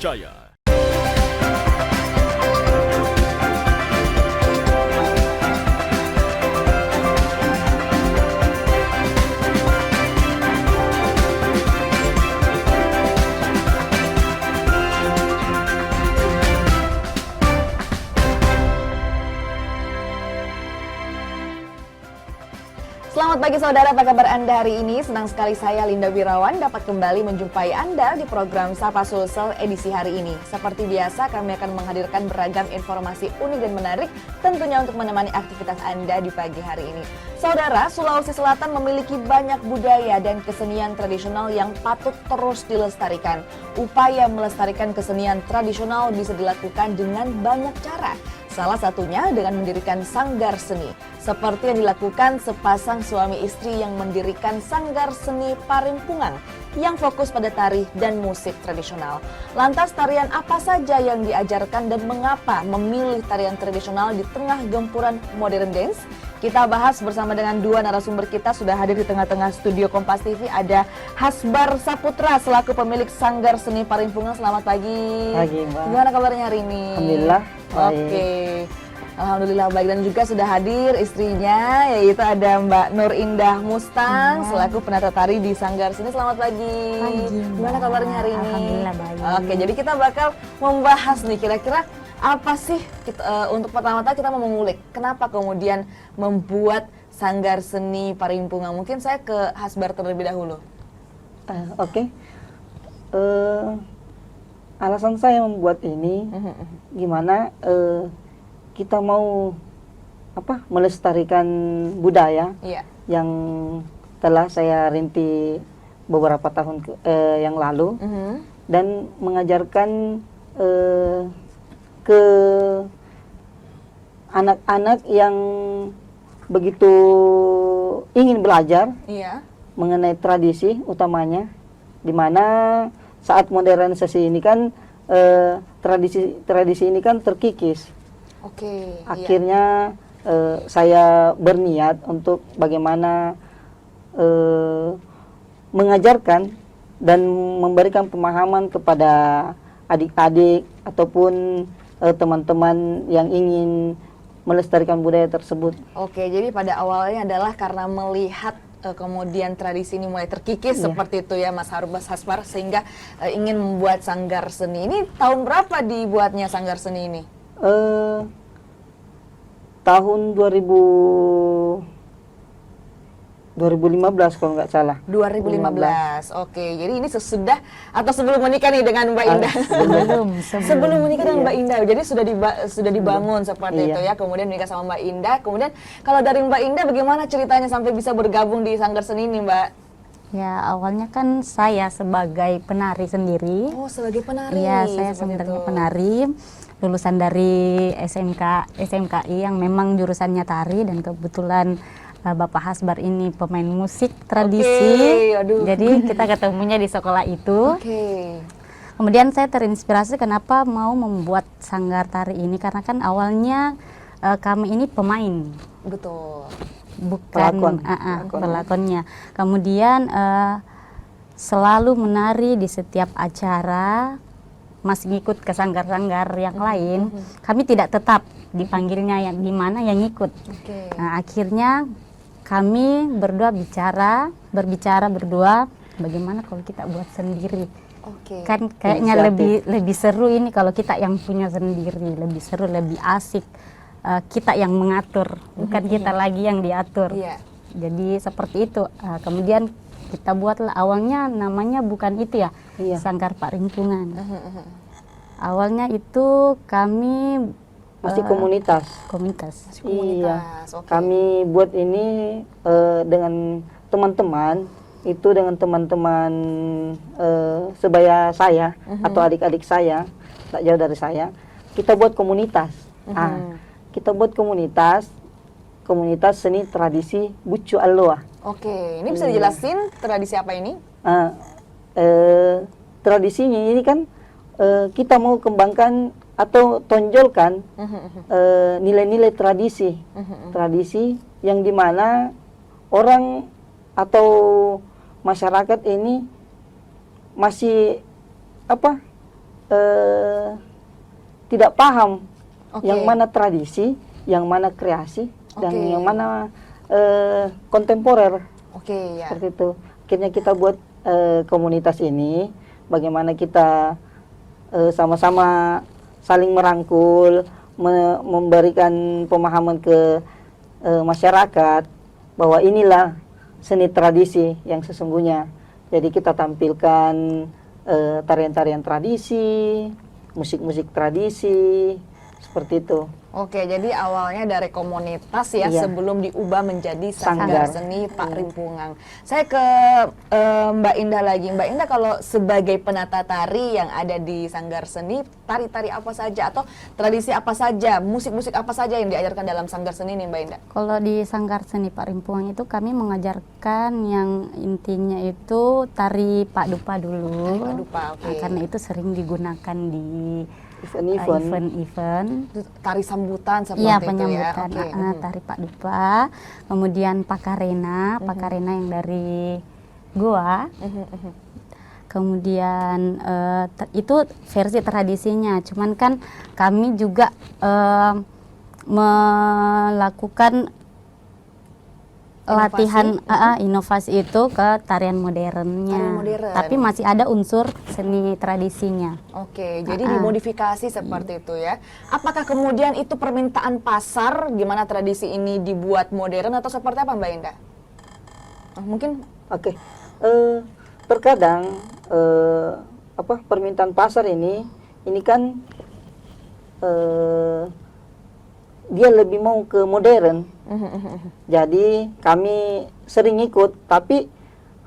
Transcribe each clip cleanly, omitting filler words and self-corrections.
terpercaya. Selamat pagi saudara, apa kabar Anda hari ini? Senang sekali saya Linda Wirawan dapat kembali menjumpai Anda di program Sapa Sulsel edisi hari ini. Seperti biasa kami akan menghadirkan beragam informasi unik dan menarik tentunya untuk menemani aktivitas Anda di pagi hari ini. Saudara, Sulawesi Selatan memiliki banyak budaya dan kesenian tradisional yang patut terus dilestarikan. Upaya melestarikan kesenian tradisional bisa dilakukan dengan banyak cara. Salah satunya dengan mendirikan sanggar seni. Seperti yang dilakukan sepasang suami istri yang mendirikan sanggar seni Parimpungan yang fokus pada tari dan musik tradisional. Lantas tarian apa saja yang diajarkan dan mengapa memilih tarian tradisional di tengah gempuran modern dance? Kita bahas bersama dengan dua narasumber kita sudah hadir di tengah-tengah studio Kompas TV. Ada Hasbar Saputra selaku pemilik sanggar seni Parimpungan. Selamat pagi. Pagi, Mbak. Gimana kabarnya hari ini? Alhamdulillah. Oke. Alhamdulillah baik, dan juga sudah hadir istrinya yaitu ada Mbak Nur Indah Mustang selaku penata tari di sanggar seni. Selamat pagi. Pagi, Gimana kabarnya hari ini? Alhamdulillah baik. Oke, jadi kita bakal membahas nih kira-kira apa sih untuk pertama-tama kita mau mengulik kenapa kemudian membuat sanggar seni Parimpungan. Mungkin saya ke Hasbar terlebih dahulu. Oke. Alasan saya membuat ini gimana kita mau melestarikan budaya yang telah saya rintis beberapa tahun yang lalu dan mengajarkan ke anak-anak yang begitu ingin belajar mengenai tradisi utamanya, di mana saat modernisasi ini kan tradisi ini kan terkikis. Akhirnya saya berniat untuk bagaimana mengajarkan dan memberikan pemahaman kepada adik-adik ataupun teman-teman yang ingin melestarikan budaya tersebut. Oke, jadi pada awalnya adalah karena melihat kemudian tradisi ini mulai terkikis seperti itu ya Mas Hasbar, sehingga ingin membuat sanggar seni. Ini tahun berapa dibuatnya sanggar seni ini? Tahun 2015 kalau nggak salah. 2015. Oke, jadi ini sesudah atau sebelum menikah nih dengan Mbak Indah? Sebelum menikah dengan Mbak Indah. Jadi sudah dibangun seperti itu ya. Kemudian menikah sama Mbak Indah. Kemudian kalau dari Mbak Indah bagaimana ceritanya sampai bisa bergabung di sanggar seni ini, Mbak? Ya, awalnya kan saya sebagai penari sendiri. Oh, sebagai penari. Iya, saya sebenarnya penari, lulusan dari SMKI yang memang jurusannya tari, dan kebetulan Bapak Hasbar ini pemain musik tradisi. Jadi kita ketemunya di sekolah itu. Kemudian saya terinspirasi kenapa mau membuat sanggar tari ini, karena kan awalnya kami ini pemain. Betul. Bukan pelakonnya. Kemudian selalu menari di setiap acara, masih ngikut ke sanggar-sanggar yang lain. Kami tidak tetap dipanggilnya yang di mana yang ngikut. Nah, akhirnya kami berdua berbicara berdua, bagaimana kalau kita buat sendiri? Kan kayaknya lebih seru ini kalau kita yang punya sendiri, lebih seru, lebih asik. Kita yang mengatur, bukan kita lagi yang diatur. Jadi seperti itu. Kemudian kita buatlah, awalnya namanya bukan itu ya, Sanggar Parimpungan. Awalnya itu kami masih komunitas. Kami buat ini dengan teman-teman, itu dengan teman-teman sebaya saya atau adik-adik saya, tak jauh dari saya. Kita buat komunitas. Kita buat komunitas seni tradisi Bucu Aloa. Ini bisa dijelasin tradisi apa ini? Tradisinya ini kan kita mau kembangkan atau tonjolkan nilai-nilai tradisi, tradisi yang dimana orang atau masyarakat ini masih tidak paham Oke. yang mana tradisi, yang mana kreasi, dan Oke. yang mana kontemporer. Oke, ya. Seperti itu. Akhirnya kita buat komunitas ini, bagaimana kita sama-sama saling merangkul, memberikan pemahaman ke masyarakat bahwa inilah seni tradisi yang sesungguhnya. Jadi kita tampilkan tarian-tarian tradisi, musik-musik tradisi, seperti itu. Oke, jadi awalnya dari komunitas ya, Iya. sebelum diubah menjadi Sanggar Sanggar. Seni Pak Rimpungang. Saya ke Mbak Indah lagi. Mbak Indah, kalau sebagai penata tari yang ada di Sanggar Seni, tari-tari apa saja atau tradisi apa saja, musik-musik apa saja yang diajarkan dalam Sanggar Seni nih Mbak Indah? Kalau di Sanggar Seni Pak Rimpungang itu kami mengajarkan yang intinya itu tari Pak Dupa dulu. Tari Pak Dupa, oke. Nah, karena itu sering digunakan di event-event. Tari sambutan seperti Iya, itu penyambutan. ya. Oke. Tari Pak Dupa, kemudian Pakarena, Pakarena yang dari Goa. Kemudian itu versi tradisinya, cuman kan kami juga melakukan latihan inovasi itu ke tarian modernnya. Tarian modern. Tapi masih ada unsur seni tradisinya. Oke, jadi dimodifikasi seperti itu ya. Apakah kemudian itu permintaan pasar, gimana tradisi ini dibuat modern atau seperti apa Mbak Indah? Mungkin Oke. Terkadang permintaan pasar ini kan dia lebih mau ke modern. Jadi kami sering ikut, tapi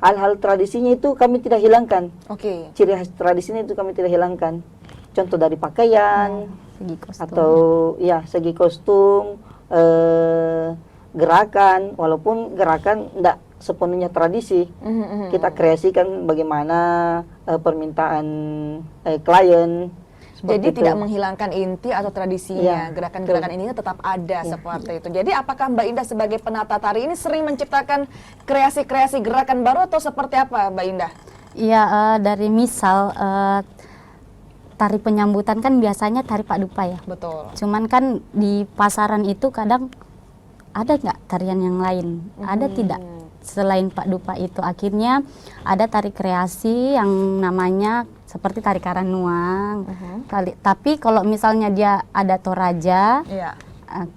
hal-hal tradisinya itu kami tidak hilangkan. oke. Ciri khas tradisinya itu kami tidak hilangkan. Contoh dari pakaian, Segi kostum. atau ya segi kostum, gerakan, walaupun gerakan tidak sepenuhnya tradisi. Kita kreasikan bagaimana permintaan klien. Jadi Seperti tidak itu. menghilangkan inti atau tradisinya, Iya, gerakan-gerakan ini tetap ada seperti itu. Jadi apakah Mbak Indah sebagai penata tari ini sering menciptakan kreasi-kreasi gerakan baru atau seperti apa Mbak Indah? Iya, dari misal tari penyambutan kan biasanya tari Pak Dupa ya. Betul. Cuman kan di pasaran itu kadang ada nggak tarian yang lain? Ada tidak selain Pak Dupa itu? Akhirnya ada tari kreasi yang namanya seperti tari Karanuang. Tapi kalau misalnya dia ada Toraja, Iya.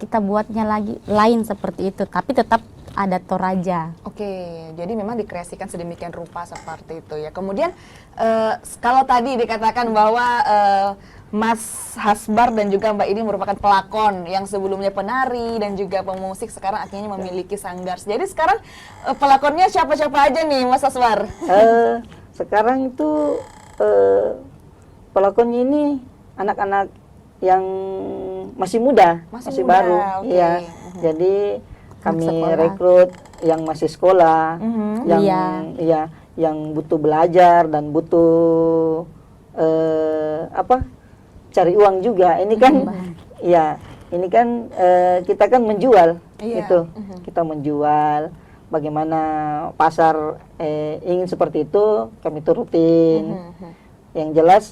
kita buatnya lagi lain seperti itu. Tapi tetap ada Toraja. Oke, jadi memang dikreasikan sedemikian rupa seperti itu ya. Kemudian kalau tadi dikatakan bahwa Mas Hasbar dan juga Mbak ini merupakan pelakon yang sebelumnya penari dan juga pemusik, sekarang akhirnya memiliki sanggar. Jadi sekarang pelakonnya siapa-siapa aja nih Mas Hasbar? Sekarang itu pelakonnya ini anak-anak yang masih muda, Masih masih muda, baru. oke. Iya. Jadi kami sekolah. rekrut yang masih sekolah, yang Iya. yang butuh belajar dan butuh cari uang juga. Ini kan ya, ini kan kita kan menjual. Iya. Itu. Kita menjual. Bagaimana pasar ingin seperti itu, kami turutin. Yang jelas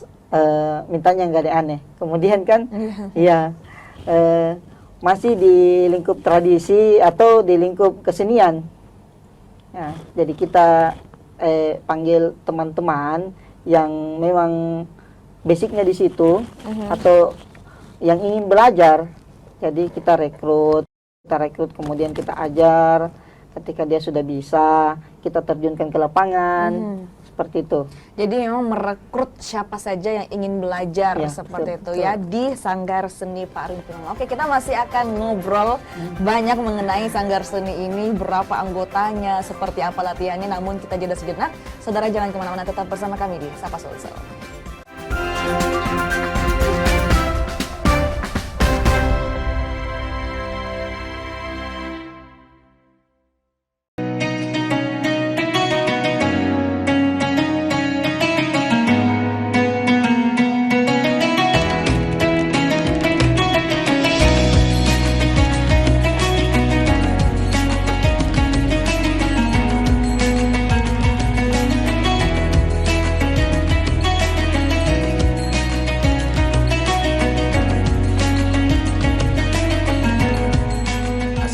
mintanya nggak ada aneh. Kemudian kan, ya masih di lingkup tradisi atau di lingkup kesenian. Nah, jadi kita panggil teman-teman yang memang basicnya di situ atau yang ingin belajar. Jadi kita rekrut kemudian kita ajar. Ketika dia sudah bisa, kita terjunkan ke lapangan. Seperti itu. Jadi memang merekrut siapa saja yang ingin belajar Ya, seperti itu betul. ya di Sanggar Seni Pak Rimpungang. Oke, kita masih akan ngobrol banyak mengenai Sanggar Seni ini, berapa anggotanya, seperti apa latihannya, namun kita jeda sejenak. Saudara jangan kemana-mana, tetap bersama kami di Sapa Sulsel.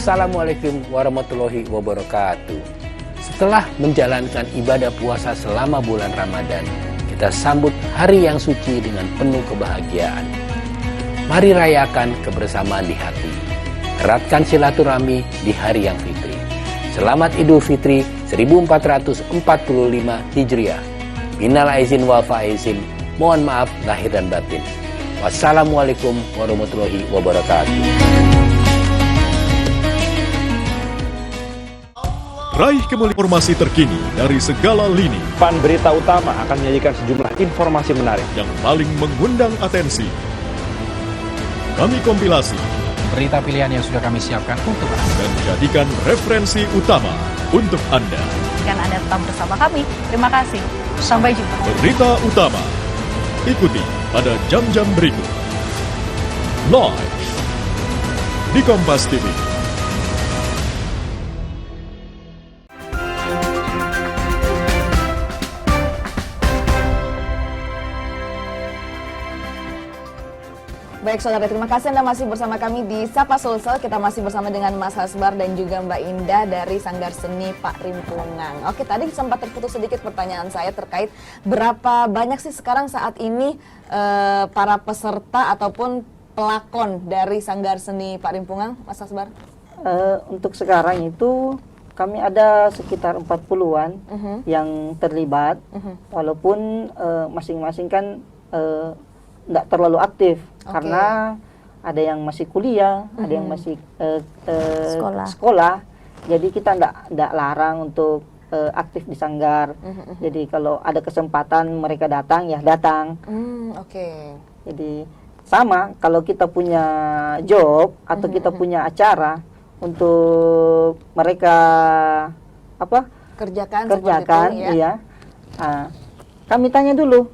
Wassalamualaikum warahmatullahi wabarakatuh. Setelah menjalankan ibadah puasa selama bulan Ramadan, kita sambut hari yang suci dengan penuh kebahagiaan. Mari rayakan kebersamaan di hati. Eratkan silaturahmi di hari yang fitri. Selamat Idul Fitri 1445 Hijriah. Minal aizin wal faizin. Mohon maaf lahir dan batin. Wassalamualaikum warahmatullahi wabarakatuh. Raih kembali informasi terkini dari segala lini Pan Berita Utama akan menyajikan sejumlah informasi menarik yang paling mengundang atensi. Kami kompilasi berita pilihan yang sudah kami siapkan untuk Anda dan jadikan referensi utama untuk Anda. Dan Anda tetap bersama kami. Terima kasih. Sampai jumpa. Berita utama. Ikuti pada jam-jam berikut. Live di Kompas TV. Baik saudara, terima kasih Anda masih bersama kami di Sapa Sulsel. Kita masih bersama dengan Mas Hasbar dan juga Mbak Indah dari Sanggar Seni Pak Rimpungan. Oke, tadi sempat terputus sedikit pertanyaan saya terkait berapa banyak sih sekarang saat ini para peserta ataupun pelakon dari Sanggar Seni Pak Rimpungan, Mas Hasbar? Untuk sekarang itu kami ada sekitar 40-an yang terlibat, walaupun masing-masing kan tidak terlalu aktif karena ada yang masih kuliah, ada yang masih sekolah. Jadi kita tidak larang untuk aktif di sanggar. Jadi kalau ada kesempatan mereka datang, ya datang. Jadi sama kalau kita punya job atau kita punya acara untuk mereka kerjakan itu, ya. Kami tanya dulu,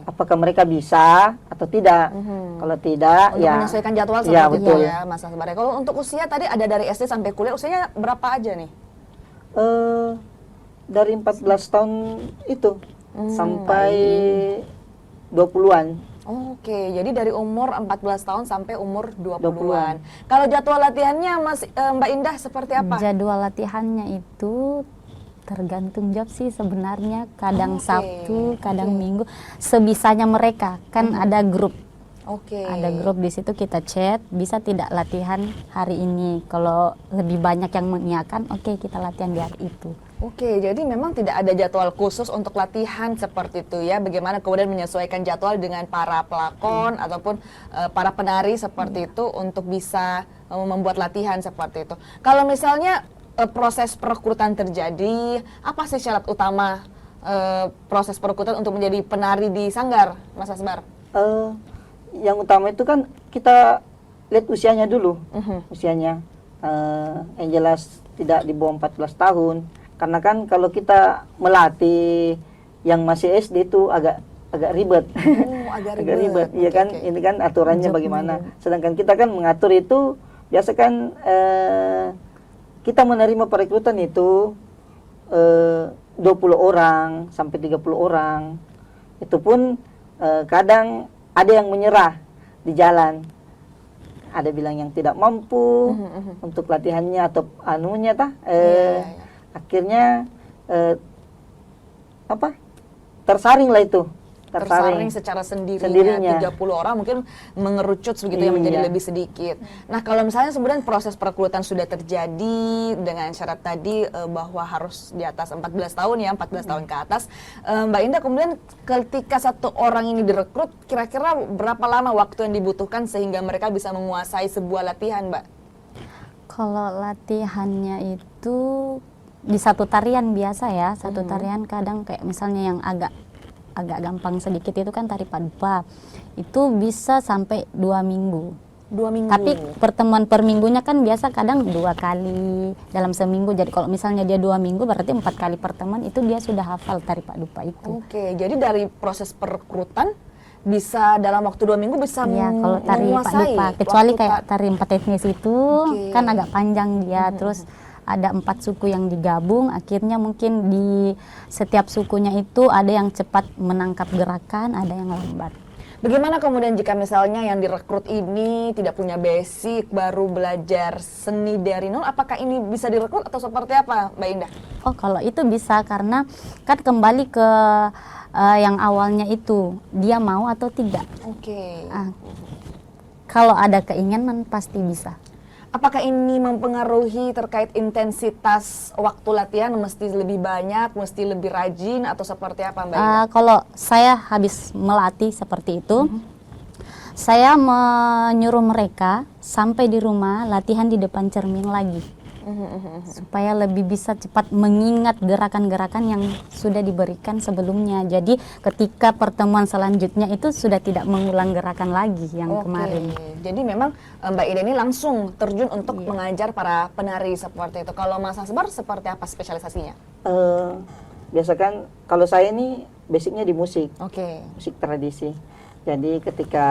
apakah mereka bisa atau tidak. Kalau tidak, untuk menyesuaikan jadwal seperti itu ya, Mas Hasbar. Kalau untuk usia tadi ada dari SD sampai kuliah, usianya berapa aja nih? Dari 14 tahun itu sampai 20-an. Oke, jadi dari umur 14 tahun sampai umur 20-an. Kalau jadwal latihannya Mbak Indah seperti apa? Jadwal latihannya itu tergantung job sih sebenarnya, kadang Sabtu, kadang Minggu, sebisanya mereka. Kan ada grup. Ada grup di situ kita chat, bisa tidak latihan hari ini. Kalau lebih banyak yang mengiyakan, kita latihan di hari itu. Jadi memang tidak ada jadwal khusus untuk latihan seperti itu ya. Bagaimana kemudian menyesuaikan jadwal dengan para pelakon ataupun para penari seperti itu untuk bisa membuat latihan seperti itu. Kalau misalnya proses perekrutan terjadi, apa sih syarat utama proses perekrutan untuk menjadi penari di sanggar, Mas Hasbar? Yang utama itu kan kita lihat usianya dulu, usianya yang jelas tidak di bawah 14 tahun. Karena kan kalau kita melatih yang masih SD itu agak ribet. Agak ribet, iya kan? Ini kan aturannya bagaimana. Sedangkan kita kan mengatur itu biasa kan. Kita menerima perekrutan itu 20 orang sampai 30 orang. Itu pun kadang ada yang menyerah di jalan. Ada bilang yang tidak mampu untuk latihannya atau anunya akhirnya tersaring lah itu. Tersaring secara sendirinya. 30 orang mungkin mengerucut begitu ya, menjadi lebih sedikit. Nah, kalau misalnya kemudian proses perekrutan sudah terjadi dengan syarat tadi bahwa harus di atas 14 tahun ya, 14 tahun ke atas, Mbak Indah, kemudian ketika satu orang ini direkrut, kira-kira berapa lama waktu yang dibutuhkan sehingga mereka bisa menguasai sebuah latihan, Mbak? Kalau latihannya itu di satu tarian biasa ya, satu tarian kadang kayak misalnya yang agak gampang sedikit itu kan tari padupa, itu bisa sampai 2 minggu. 2 minggu. Tapi pertemuan per minggunya kan biasa kadang 2 kali dalam seminggu. Jadi kalau misalnya dia 2 minggu berarti 4 kali pertemuan itu dia sudah hafal tari padupa itu. Jadi dari proses perekrutan bisa dalam waktu 2 minggu bisa kalau tari padupa, kecuali kayak tari 4 etnis itu kan agak panjang dia, terus ada 4 suku yang digabung, akhirnya mungkin di setiap sukunya itu ada yang cepat menangkap gerakan, ada yang lambat. Bagaimana kemudian jika misalnya yang direkrut ini tidak punya basic, baru belajar seni dari nol, apakah ini bisa direkrut atau seperti apa, Mbak Indah? Oh, kalau itu bisa karena kan kembali ke yang awalnya itu dia mau atau tidak. Oke. Kalau ada keinginan pasti bisa. Apakah ini mempengaruhi terkait intensitas waktu latihan, mesti lebih banyak, mesti lebih rajin, atau seperti apa, Mbak Indah? Kalau saya habis melatih seperti itu, saya menyuruh mereka sampai di rumah latihan di depan cermin lagi. Supaya lebih bisa cepat mengingat gerakan-gerakan yang sudah diberikan sebelumnya. Jadi ketika pertemuan selanjutnya itu sudah tidak mengulang gerakan lagi yang kemarin. Jadi memang Mbak Ida ini langsung terjun untuk mengajar para penari seperti itu. Kalau Mas Asbar seperti apa spesialisasinya? Biasa kan kalau saya ini basicnya di musik, musik tradisi. Jadi ketika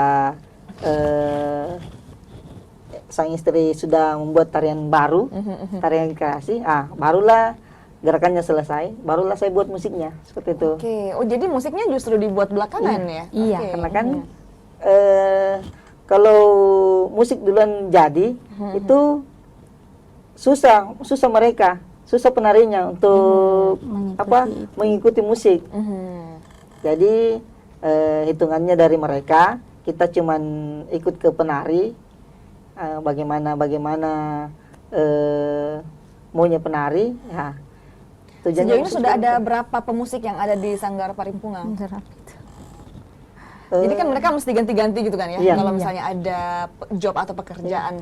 sang istri sudah membuat tarian baru, tarian kreasi, barulah gerakannya selesai, barulah saya buat musiknya, seperti itu. Oh jadi musiknya justru dibuat belakangan ya? Iya, karena kan kalau musik duluan jadi, itu susah mereka, susah penarinya untuk mengikuti musik. Jadi hitungannya dari mereka, kita cuman ikut ke penari. Bagaimana maunya penari, ya. Sejauh ini sudah ada berapa pemusik yang ada di Sanggar Parimpungang? Jadi kan mereka mesti ganti-ganti gitu kan ya? Iya. Kalau misalnya ada job atau pekerjaan,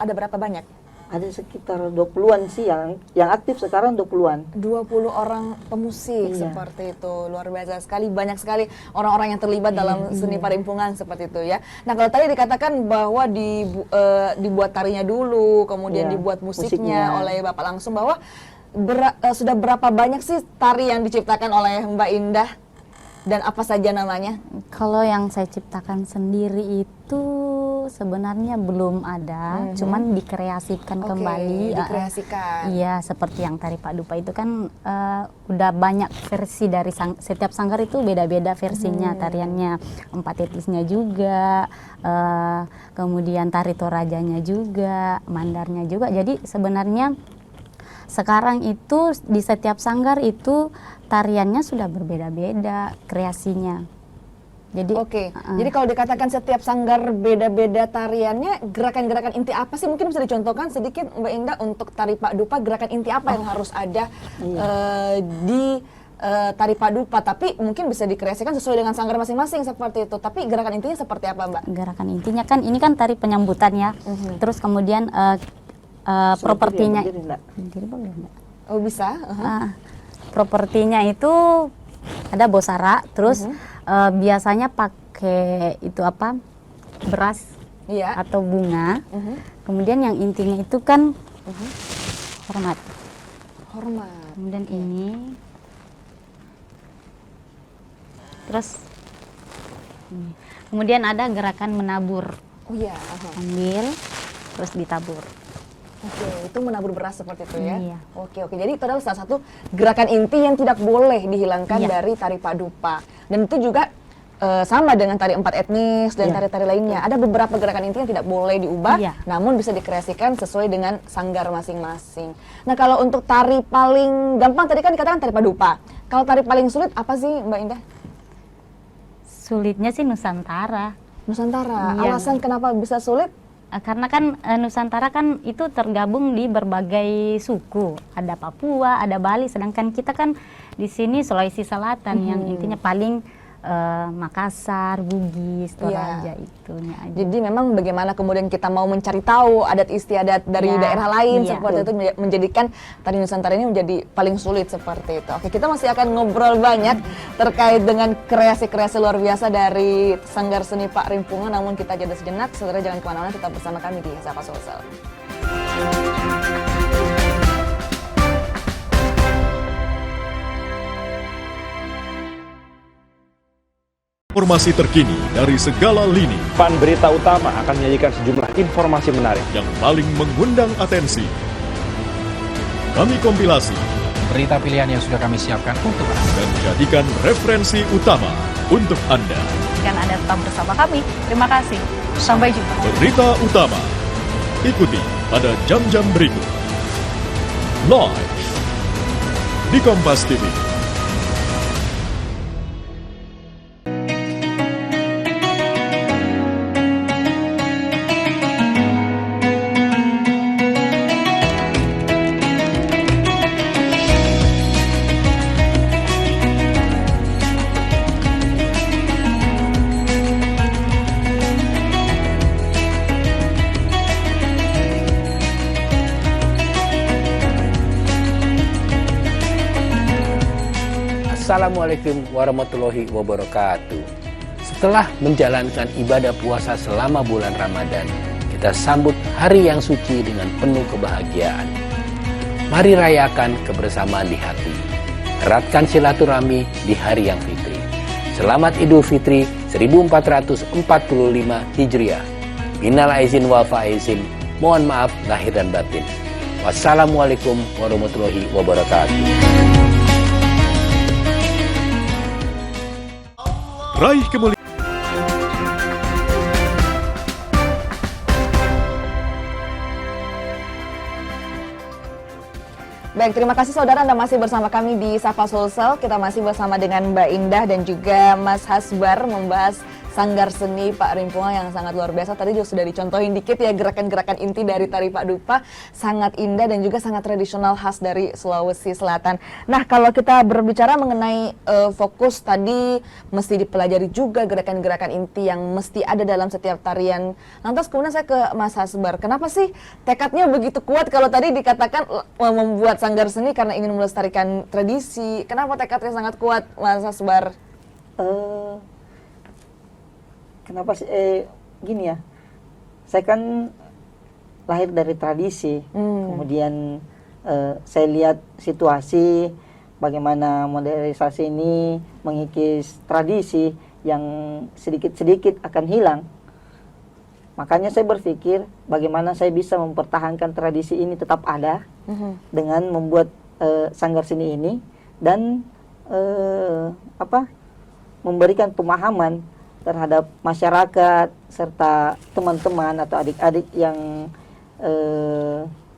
ada berapa banyak? Ada sekitar 20-an sih yang aktif sekarang 20-an. 20 orang pemusik seperti itu. Luar biasa sekali, banyak sekali orang-orang yang terlibat dalam seni parimpungan seperti itu ya. Nah, kalau tadi dikatakan bahwa dibuat tarinya dulu, kemudian dibuat musiknya oleh Bapak langsung, bahwa sudah berapa banyak sih tari yang diciptakan oleh Mbak Indah dan apa saja namanya? Kalau yang saya ciptakan sendiri itu sebenarnya belum ada, cuman dikreasikan kembali. Dikreasikan. Iya, seperti yang tari Pak Dupa itu kan udah banyak versi dari setiap sanggar itu beda-beda versinya, tariannya, empat etisnya juga, kemudian tari Torajanya juga, mandarnya juga. Jadi sebenarnya sekarang itu di setiap sanggar itu tariannya sudah berbeda-beda kreasinya. Jadi jadi kalau dikatakan setiap sanggar beda-beda tariannya, gerakan-gerakan inti apa sih? Mungkin bisa dicontohkan sedikit Mbak Indah untuk tari Pak Dupa, gerakan inti apa yang harus ada di tari Pak Dupa? Tapi mungkin bisa dikreasikan sesuai dengan sanggar masing-masing seperti itu. Tapi gerakan intinya seperti apa, Mbak? Gerakan intinya kan ini kan tari penyambutan ya. Terus kemudian propertinya Oh bisa? Propertinya itu ada bosara, terus biasanya pakai itu apa, beras atau bunga. Kemudian yang intinya itu kan hormat. Kemudian ini, terus ini. Kemudian ada gerakan menabur. Ambil terus ditabur. Itu menabur beras seperti itu ya? Iya. Oke, jadi itu adalah salah satu gerakan inti yang tidak boleh dihilangkan dari tari Pak Dupa. Dan itu juga sama dengan tari empat etnis dan tari-tari lainnya. Ada beberapa gerakan inti yang tidak boleh diubah, namun bisa dikreasikan sesuai dengan sanggar masing-masing. Nah, kalau untuk tari paling gampang tadi kan dikatakan tari Pak Dupa. Kalau tari paling sulit apa sih, Mbak Indah? Sulitnya sih Nusantara. Nusantara. Alasan kenapa bisa sulit? Karena kan Nusantara kan itu tergabung di berbagai suku, ada Papua, ada Bali, sedangkan kita kan di sini Sulawesi Selatan yang intinya paling Makassar, Bugis, Toraja itunya aja. Jadi memang bagaimana kemudian kita mau mencari tahu adat istiadat dari daerah lain seperti itu menjadikan tari Nusantara ini menjadi paling sulit seperti itu. Oke, kita masih akan ngobrol banyak terkait dengan kreasi-kreasi luar biasa dari Sanggar Seni Parimpungan, namun kita jeda sejenak. Saudara jangan kemana-mana, tetap bersama kami di Sapa Sulsel. Informasi terkini dari segala lini Pan Berita Utama akan menyajikan sejumlah informasi menarik yang paling mengundang atensi. Kami kompilasi Berita pilihan yang sudah kami siapkan untuk Anda. dan jadikan referensi utama untuk Anda. pastikan Anda tetap bersama kami. Terima kasih. Sampai jumpa. Berita utama. Ikuti pada jam-jam berikut. Live di Kompas TV. Assalamualaikum warahmatullahi wabarakatuh. Setelah menjalankan ibadah puasa selama bulan Ramadan, kita sambut hari yang suci dengan penuh kebahagiaan. Mari rayakan kebersamaan di hati. Eratkan silaturahmi di hari yang fitri. Selamat Idul Fitri 1445 Hijriah. Minal aizin wal faizin. Mohon maaf lahir dan batin. Wassalamualaikum warahmatullahi wabarakatuh. Raih kemuliaan. Baik, terima kasih saudara, Anda masih bersama kami di Sapa Sulsel. Kita masih bersama dengan Mbak Indah dan juga Mas Hasbar membahas Sanggar Seni Pak Rimpungang yang sangat luar biasa. Tadi juga sudah dicontohin dikit ya gerakan-gerakan inti dari tari Pak Dupa. Sangat indah dan juga sangat tradisional khas dari Sulawesi Selatan. Nah, kalau kita berbicara mengenai fokus tadi, mesti dipelajari juga gerakan-gerakan inti yang mesti ada dalam setiap tarian. Lantas kemudian saya ke Mas Hasbar. Kenapa sih tekadnya begitu kuat kalau tadi dikatakan membuat Sanggar Seni karena ingin melestarikan tradisi? Kenapa tekadnya sangat kuat, Mas Hasbar? Kenapa sih gini ya, saya kan lahir dari tradisi, kemudian saya lihat situasi bagaimana modernisasi ini mengikis tradisi yang sedikit-sedikit akan hilang. Makanya saya berpikir bagaimana saya bisa mempertahankan tradisi ini tetap ada dengan membuat Sanggar Seni ini dan memberikan pemahaman terhadap masyarakat serta teman-teman atau adik-adik yang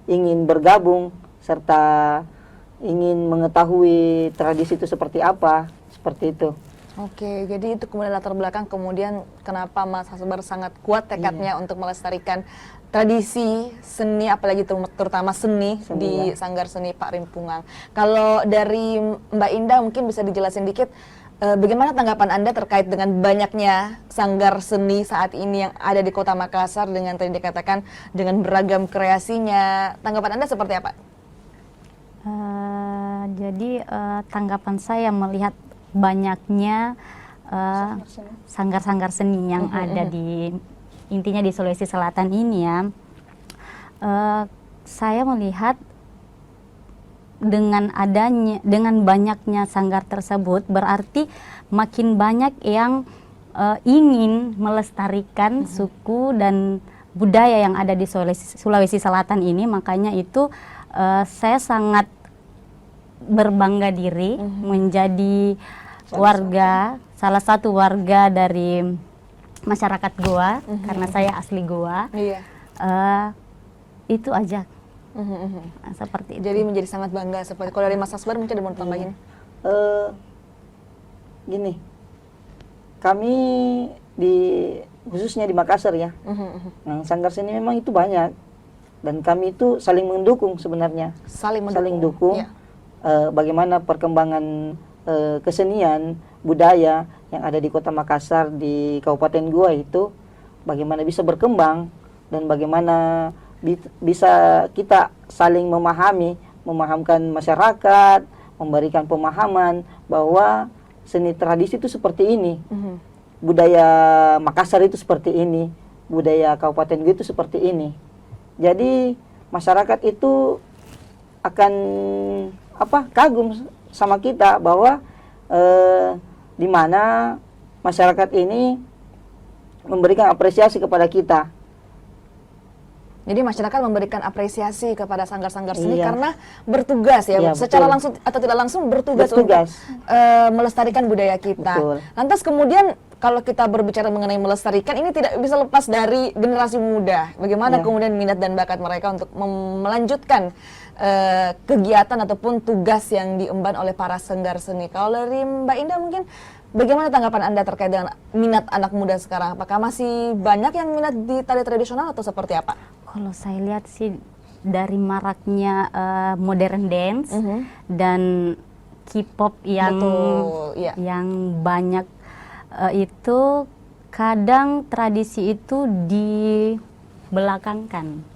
ingin bergabung serta ingin mengetahui tradisi itu seperti apa, seperti itu. Oke, jadi itu kemudian latar belakang kemudian kenapa Mas Hasbar sangat kuat tekadnya untuk melestarikan tradisi seni, apalagi terutama seni di Sanggar Seni Pak Rimpungang. Kalau dari Mbak Indah mungkin bisa dijelasin dikit, bagaimana tanggapan Anda terkait dengan banyaknya sanggar seni saat ini yang ada di Kota Makassar dengan tadi dikatakan dengan beragam kreasinya? Tanggapan Anda seperti apa? Jadi tanggapan saya melihat banyaknya sanggar-sanggar seni yang ada di intinya di Sulawesi Selatan ini ya, saya melihat dengan banyaknya sanggar tersebut berarti makin banyak yang ingin melestarikan suku dan budaya yang ada di Sulawesi Selatan ini. Makanya itu saya sangat berbangga diri menjadi salah satu warga dari masyarakat Goa karena saya asli Goa. Itu aja. Nah, seperti itu. Jadi menjadi sangat bangga. Seperti kalau dari Mas Hasbar mungkin ada mau tambahin? Gini, kami khususnya di Makassar ya, Sanggar Seni memang itu banyak dan kami itu saling mendukung sebenarnya. Saling mendukung. Ya. Bagaimana perkembangan kesenian budaya yang ada di Kota Makassar di Kabupaten Goa itu bagaimana bisa berkembang dan bagaimana bisa kita saling memahamkan masyarakat, memberikan pemahaman bahwa seni tradisi itu seperti ini, budaya Makassar itu seperti ini, budaya Kabupaten Goa itu seperti ini. Jadi masyarakat itu akan kagum sama kita bahwa di mana masyarakat ini memberikan apresiasi kepada kita. Jadi masyarakat memberikan apresiasi kepada sanggar-sanggar seni Iya. karena bertugas ya, Iya, secara betul. langsung atau tidak langsung bertugas Bertugas. untuk melestarikan budaya kita. Betul. Lantas kemudian kalau kita berbicara mengenai melestarikan, ini tidak bisa lepas dari generasi muda. Bagaimana Iya. kemudian minat dan bakat mereka untuk melanjutkan kegiatan ataupun tugas yang diemban oleh para sanggar seni. Kalau dari Mbak Indah mungkin bagaimana tanggapan Anda terkait dengan minat anak muda sekarang? Apakah masih banyak yang minat di tari tradisional atau seperti apa? Kalau saya lihat sih dari maraknya modern dance dan K-pop yang Betul, iya. yang banyak itu kadang tradisi itu dibelakangkan.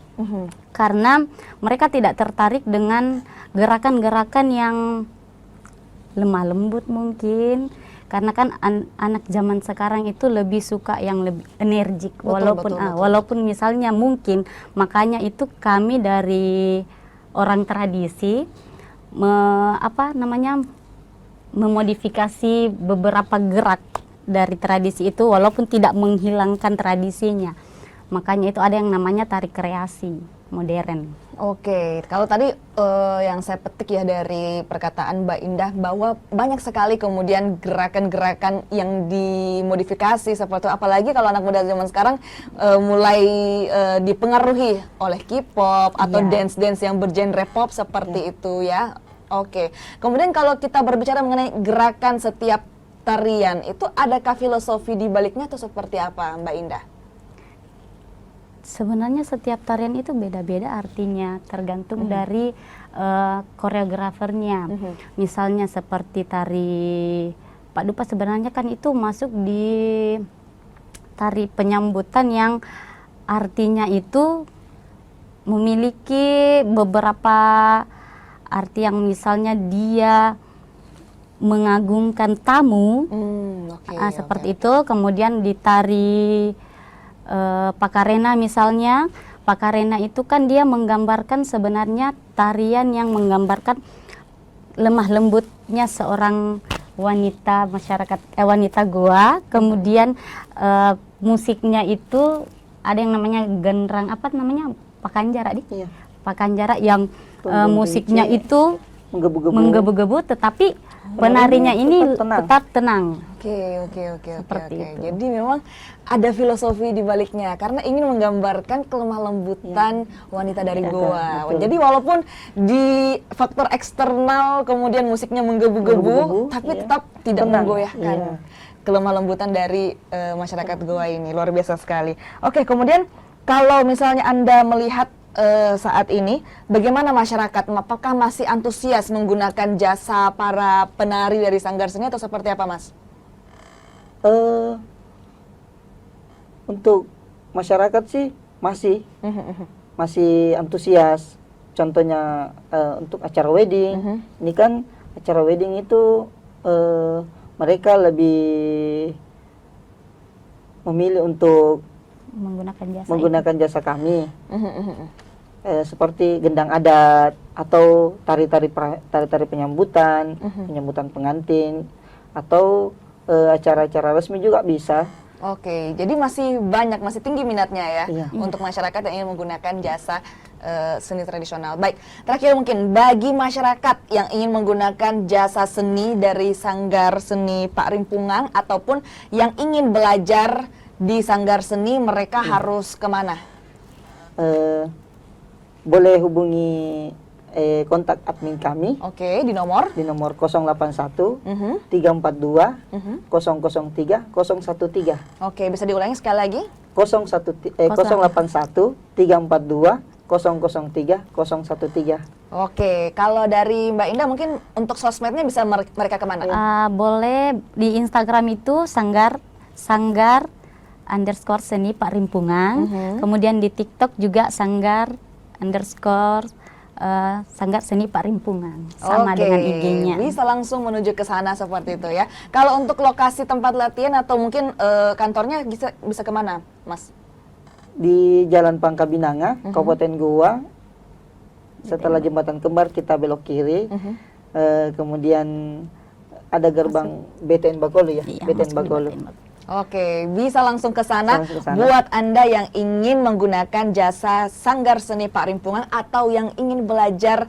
Karena mereka tidak tertarik dengan gerakan-gerakan yang lemah lembut mungkin, karena kan anak zaman sekarang itu lebih suka yang lebih energik. Betul. Walaupun misalnya mungkin makanya itu kami dari orang tradisi memodifikasi beberapa gerak dari tradisi itu walaupun tidak menghilangkan tradisinya. Makanya itu ada yang namanya tari kreasi modern. Oke, kalau tadi yang saya petik ya dari perkataan Mbak Indah bahwa banyak sekali kemudian gerakan-gerakan yang dimodifikasi seperti itu. Apalagi kalau anak muda zaman sekarang mulai dipengaruhi oleh K-pop atau Iya. dance-dance yang bergenre pop seperti itu ya. Oke, kemudian kalau kita berbicara mengenai gerakan setiap tarian, itu adakah filosofi di baliknya atau seperti apa Mbak Indah? Sebenarnya setiap tarian itu beda-beda artinya, tergantung dari koreografernya. Misalnya seperti tari Pak Dupa sebenarnya kan itu masuk di tari penyambutan yang artinya itu memiliki beberapa arti yang misalnya dia mengagungkan tamu, seperti itu. Kemudian di tari Pakarena misalnya, Pakarena itu kan dia menggambarkan sebenarnya tarian yang menggambarkan lemah lembutnya seorang wanita masyarakat, wanita Goa. Kemudian musiknya itu ada yang namanya genrang, apa namanya, Pakanjara di, Iya. Pakanjara yang Punggung musiknya pincir, itu menggebu-gebu, tetapi penarinya ini tetap tenang. Oke. Seperti itu. Jadi memang ada filosofi di baliknya karena ingin menggambarkan kelemah lembutan wanita dari Goa. betul. Jadi walaupun di faktor eksternal kemudian musiknya menggebu-gebu, tapi iya. tetap tidak Tenang, menggoyahkan iya. kelemah lembutan dari masyarakat Goa ini. Luar biasa sekali. Oke, kemudian kalau misalnya Anda melihat saat ini, bagaimana masyarakat? Apakah masih antusias menggunakan jasa para penari dari sanggar seni atau seperti apa, Mas? Untuk masyarakat sih masih antusias. Contohnya untuk acara wedding, ini kan acara wedding itu mereka lebih memilih untuk menggunakan jasa kami. Seperti gendang adat atau tari-tari penyambutan, penyambutan pengantin, atau acara-acara resmi juga bisa. Oke, jadi masih tinggi minatnya ya Iya. untuk masyarakat yang ingin menggunakan jasa seni tradisional. Baik, terakhir mungkin bagi masyarakat yang ingin menggunakan jasa seni dari Sanggar Seni Pak Rimpungang ataupun yang ingin belajar di Sanggar Seni, mereka harus kemana? Boleh hubungi kontak admin kami Oke, di nomor? di nomor 081 342 003 013. Oke, bisa diulangi sekali lagi? 081 342 003 013. Oke, kalau dari Mbak Indah mungkin untuk sosmednya bisa mereka kemana? Boleh di Instagram itu sanggar _seni Pak Rimpungang. Kemudian di TikTok juga sanggar seni Pak Rimpungan, sama dengan IG-nya. Bisa langsung menuju ke sana seperti itu ya. Kalau untuk lokasi tempat latihan atau mungkin kantornya bisa kemana, Mas? Di Jalan Pangkabinanga, Kabupaten Goa. Setelah jembatan kembar kita belok kiri. Kemudian ada gerbang BTN Bagolo ya, Iya, BTN masuk di Bagolo. BTN Bagolo. Oke, bisa langsung ke sana Langsung ke sana. buat Anda yang ingin menggunakan jasa Sanggar Seni Parimpungan atau yang ingin belajar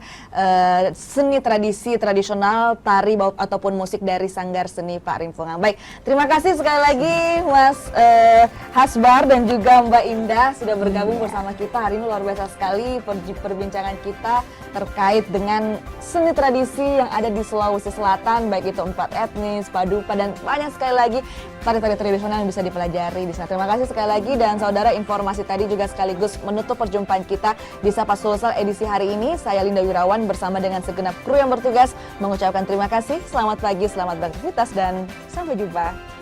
seni tradisi tradisional, tari ataupun musik dari Sanggar Seni Parimpungan. Baik, terima kasih sekali lagi Mas Hasbar dan juga Mbak Indah sudah bergabung bersama kita. Hari ini luar biasa sekali perbincangan kita terkait dengan seni tradisi yang ada di Sulawesi Selatan, baik itu 4 etnis, paduka, dan banyak sekali lagi tari-tari tradisional yang bisa dipelajari di sana. Terima kasih sekali lagi, dan saudara, informasi tadi juga sekaligus menutup perjumpaan kita di Sapa Sulsel edisi hari ini. Saya Linda Wirawan bersama dengan segenap kru yang bertugas mengucapkan terima kasih, selamat pagi, selamat beraktivitas, dan sampai jumpa.